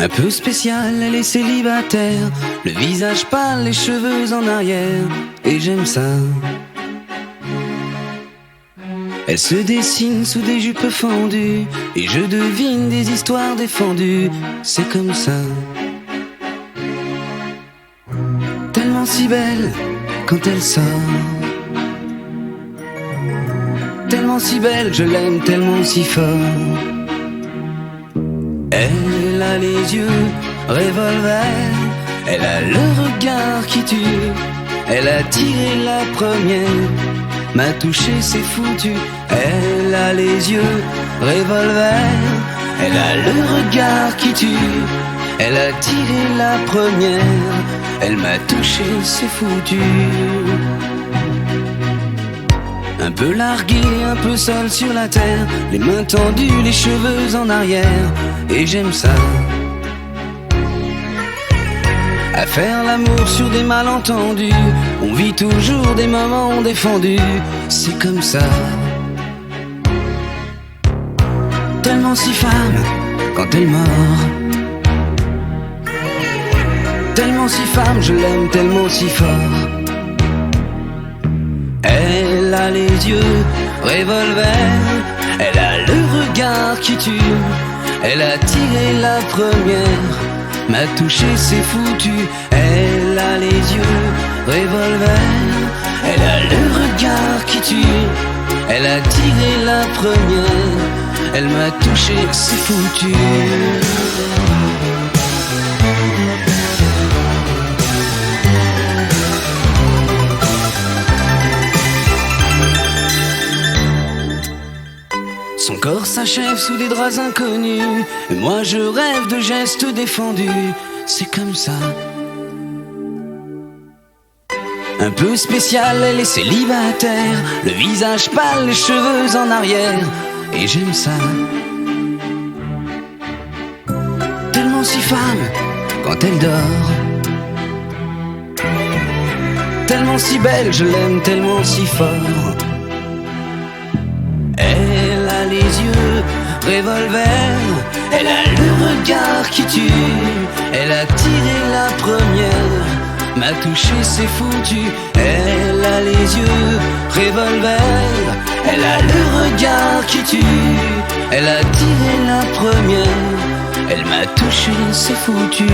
Un peu spéciale, elle est célibataire, le visage pâle, les cheveux en arrière, et j'aime ça. Elle se dessine sous des jupes fendues, et je devine des histoires défendues, c'est comme ça. Tellement si belle quand elle sort, tellement si belle, je l'aime tellement si fort. Elle a les yeux revolver, elle a le regard qui tue, elle a tiré la première, m'a touché, c'est foutu. Elle a les yeux revolver, elle a le regard qui tue, elle a tiré la première, elle m'a touché, c'est foutu. Un peu largué, un peu seul sur la terre, les mains tendues, les cheveux en arrière, et j'aime ça. À faire l'amour sur des malentendus, on vit toujours des moments défendus, c'est comme ça. Tellement si femme quand elle mord, tellement si femme, je l'aime tellement si fort. Elle a les yeux revolver, elle a le regard qui tue, elle a tiré la première, m'a touché, c'est foutu. Elle a les yeux revolver, elle a le regard qui tue, elle a tiré la première, elle m'a touché, c'est foutu. Son corps s'achève sous des draps inconnus, et moi je rêve de gestes défendus, c'est comme ça. Un peu spécial, elle est célibataire, le visage pâle, les cheveux en arrière, et j'aime ça. Tellement si femme quand elle dort, tellement si belle, je l'aime tellement si fort. Elle a les yeux revolver, elle a le regard qui tue, elle a tiré la première, m'a touché, c'est foutu. Elle a les yeux revolver, elle a le regard qui tue, elle a tiré la première, elle m'a touché, c'est foutu.